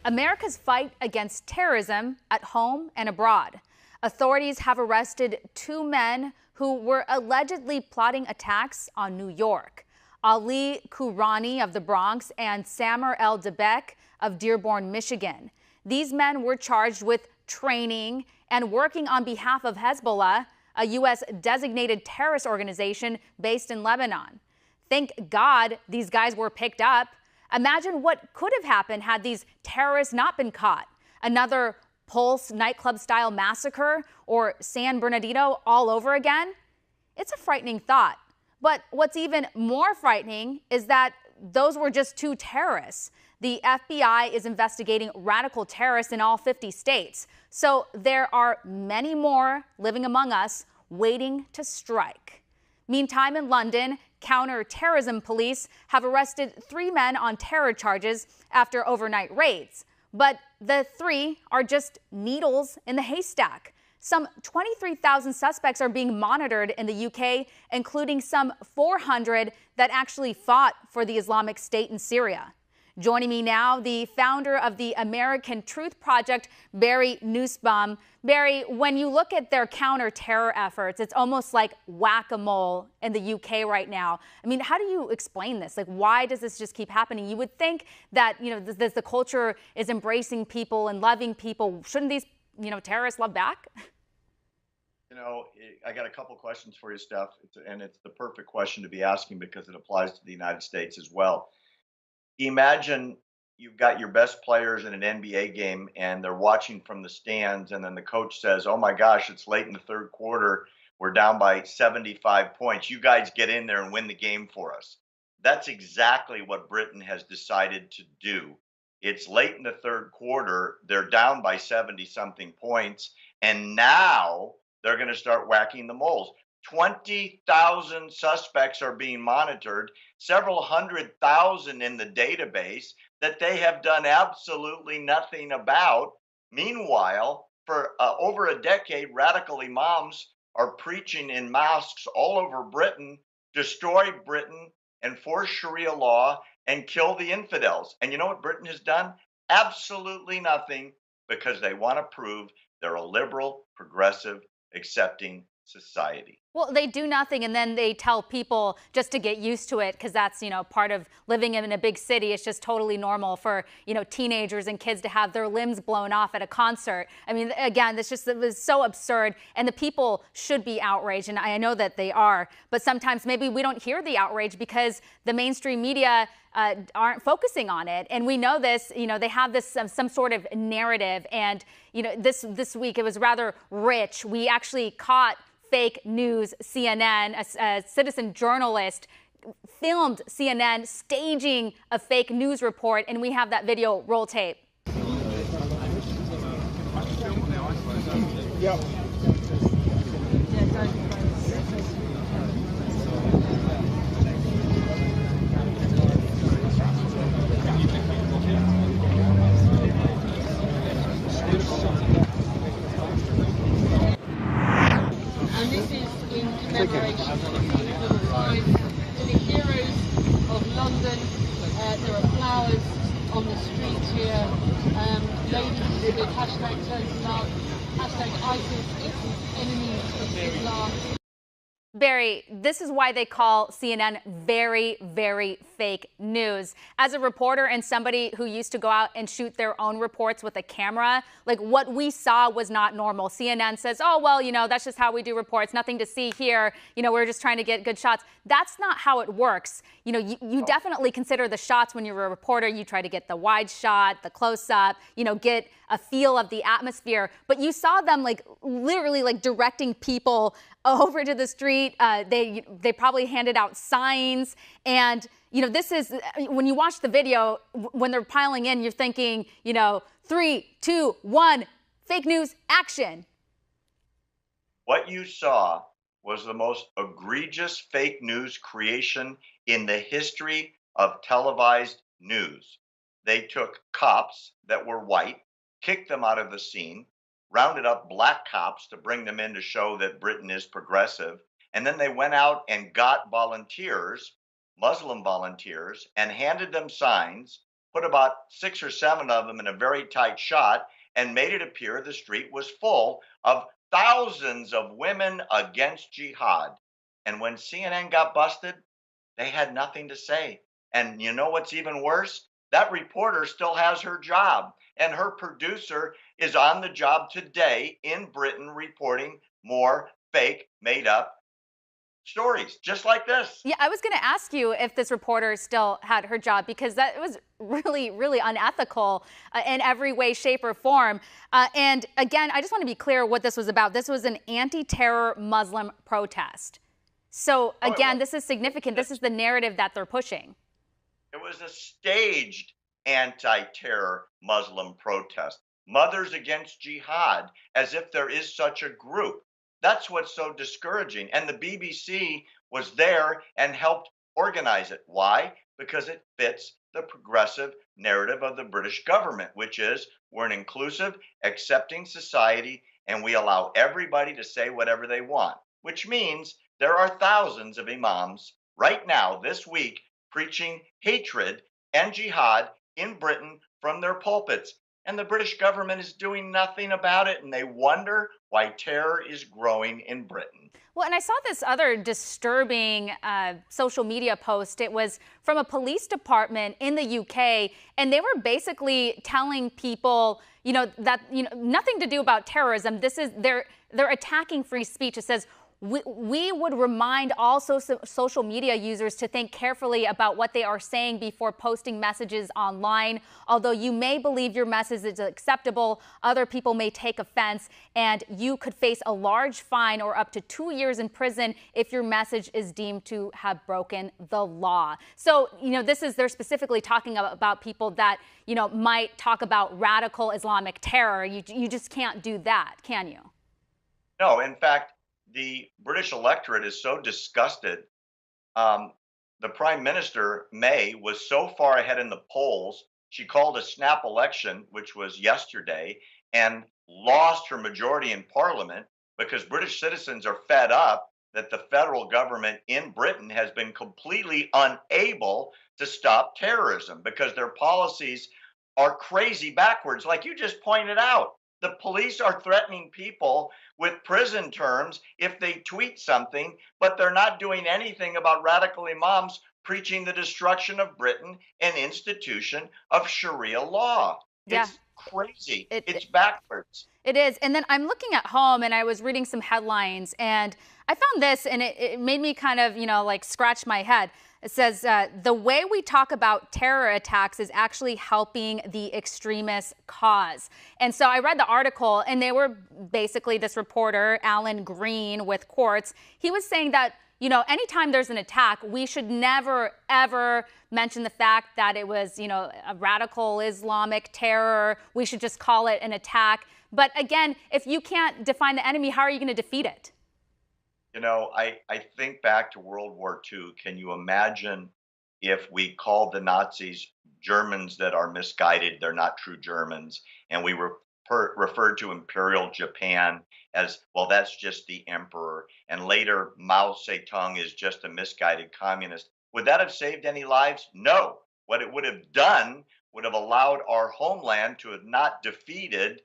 America's fight against terrorism at home and abroad. Authorities have arrested two men who were allegedly plotting attacks on New York. Ali Kourani of the Bronx and Samer El Debek of Dearborn, Michigan. These men were charged with training and working on behalf of Hezbollah, a U.S. designated terrorist organization based in Lebanon. Thank God these guys were picked up. Imagine what could have happened had these terrorists not been caught. Another Pulse nightclub-style massacre or San Bernardino all over again? It's a frightening thought. But what's even more frightening is that those were just two terrorists. The FBI is investigating radical terrorists in all 50 states. So there are many more living among us waiting to strike. Meantime, in London, counter-terrorism police have arrested three men on terror charges after overnight raids. But the three are just needles in the haystack. Some 23,000 suspects are being monitored in the UK, including some 400 that actually fought for the Islamic State in Syria. Joining me now, the founder of the American Truth Project, Barry Nussbaum. Barry, when you look at their counter-terror efforts, it's almost like whack-a-mole in the UK right now. I mean, how do you explain this? Like, why does this just keep happening? You would think that, the culture is embracing people and loving people. Shouldn't these, terrorists love back? I got a couple questions for you, Steph, and it's the perfect question to be asking because it applies to the United States as well. Imagine you've got your best players in an NBA game and they're watching from the stands, and then the coach says, "Oh my gosh, it's late in the third quarter. We're down by 75 points. You guys get in there and win the game for us." That's exactly what Britain has decided to do. It's late in the third quarter. They're down by 70-something points, and now they're going to start whacking the moles. 20,000 suspects are being monitored, several 100,000 in the database that they have done absolutely nothing about. Meanwhile, for over a decade, radical imams are preaching in mosques all over Britain, destroy Britain, enforce Sharia law, and kill the infidels. And you know what Britain has done? Absolutely nothing, because they want to prove they're a liberal, progressive, accepting society. Well, they do nothing, and then they tell people just to get used to it, because that's, part of living in a big city. It's just totally normal for, teenagers and kids to have their limbs blown off at a concert. I mean, again, it was so absurd, and the people should be outraged, and I know that they are. But sometimes maybe we don't hear the outrage because the mainstream media aren't focusing on it. And we know this, they have this some sort of narrative. And, this week it was rather rich. We actually caught fake news. CNN, a citizen journalist, filmed CNN staging a fake news report, and we have that video roll tape. Yep. And this is in commemoration to the heroes of London. There are flowers on the street here. Ladies with hashtag Turn to Love, hashtag ISIS is enemies of Islam. Barry, this is why they call CNN very, very fake news. As a reporter and somebody who used to go out and shoot their own reports with a camera, like, what we saw was not normal. CNN says, oh, well, that's just how we do reports. Nothing to see here. We're just trying to get good shots. That's not how it works. You definitely consider the shots when you're a reporter. You try to get the wide shot, the close up, get a feel of the atmosphere. But you saw them literally directing people over to the street. They probably handed out signs. And, this is, when you watch the video, when they're piling in, you're thinking, 3, 2, 1, fake news, action. What you saw was the most egregious fake news creation in the history of televised news. They took cops that were white, kicked them out of the scene, rounded up black cops to bring them in to show that Britain is progressive. And then they went out and got volunteers, Muslim volunteers, and handed them signs, put about 6 or 7 of them in a very tight shot, and made it appear the street was full of thousands of women against jihad. And when CNN got busted, they had nothing to say. And you know what's even worse? That reporter still has her job, and her producer is on the job today in Britain reporting more fake, made up stories just like this. Yeah, I was going to ask you if this reporter still had her job, because that was really, really unethical in every way, shape, or form. And again, I just want to be clear what this was about. This was an anti-terror Muslim protest. So again, this is significant. This is the narrative that they're pushing. It was a staged anti-terror Muslim protest. Mothers Against Jihad, as if there is such a group. That's what's so discouraging. And the BBC was there and helped organize it. Why? Because it fits the progressive narrative of the British government, which is we're an inclusive, accepting society, and we allow everybody to say whatever they want, which means there are thousands of imams right now, this week, preaching hatred and jihad in Britain from their pulpits. And the British government is doing nothing about it, and they wonder why terror is growing in Britain. Well, and I saw this other disturbing social media post. It was from a police department in the UK, and they were basically telling people, that nothing to do about terrorism. This is they're attacking free speech. It says, we would remind all social media users to think carefully about what they are saying before posting messages online. Although you may believe your message is acceptable, other people may take offense, and you could face a large fine or up to 2 years in prison if your message is deemed to have broken the law. So, they're specifically talking about people that, might talk about radical Islamic terror. You just can't do that, can you? No, in fact, the British electorate is so disgusted. The Prime Minister, May, was so far ahead in the polls, she called a snap election, which was yesterday, and lost her majority in Parliament because British citizens are fed up that the federal government in Britain has been completely unable to stop terrorism because their policies are crazy backwards, like you just pointed out. The police are threatening people with prison terms if they tweet something, but they're not doing anything about radical imams preaching the destruction of Britain, an institution of Sharia law. Yeah. It's crazy. It's backwards. It is. And then I'm looking at home and I was reading some headlines and I found this and it made me kind of, scratch my head. It says, the way we talk about terror attacks is actually helping the extremist cause. And so I read the article and they were basically this reporter, Alan Green with Quartz. He was saying that, anytime there's an attack, we should never, ever mention the fact that it was, a radical Islamic terror. We should just call it an attack. But again, if you can't define the enemy, how are you going to defeat it? I think back to World War II. Can you imagine if we called the Nazis Germans that are misguided, they're not true Germans, and we referred to Imperial Japan as, well, that's just the emperor, and later Mao Zedong is just a misguided communist? Would that have saved any lives? No. What it would have done would have allowed our homeland to have not defeated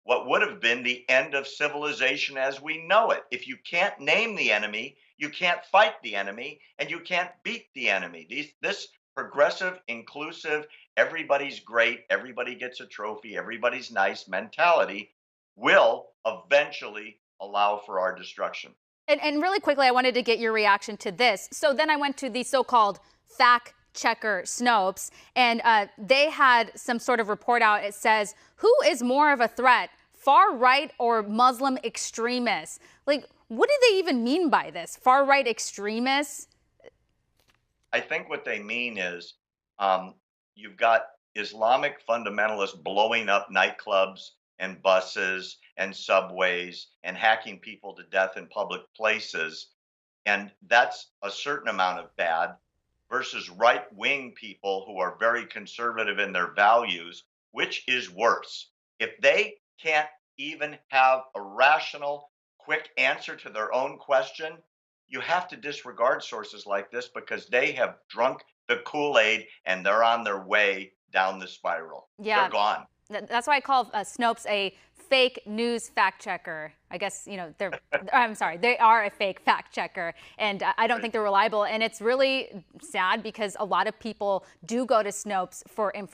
what would have been the end of civilization as we know it. If you can't name the enemy, you can't fight the enemy, and you can't beat the enemy. This progressive, inclusive, everybody's great, everybody gets a trophy, everybody's nice mentality will eventually allow for our destruction. And really quickly, I wanted to get your reaction to this. So then I went to the so-called fact checker Snopes, and they had some sort of report out. It says, who is more of a threat, far right or Muslim extremists? Like, what do they even mean by this? Far right extremists? I think what they mean is you've got Islamic fundamentalists blowing up nightclubs and buses and subways and hacking people to death in public places. And that's a certain amount of bad, versus right-wing people who are very conservative in their values. Which is worse? If they can't even have a rational, quick answer to their own question, you have to disregard sources like this because they have drunk the Kool-Aid and they're on their way down the spiral. Yeah. They're gone. That's why I call Snopes a fake news fact checker. I guess, I'm sorry, they are a fake fact checker, and I don't think they're reliable. And it's really sad because a lot of people do go to Snopes for information.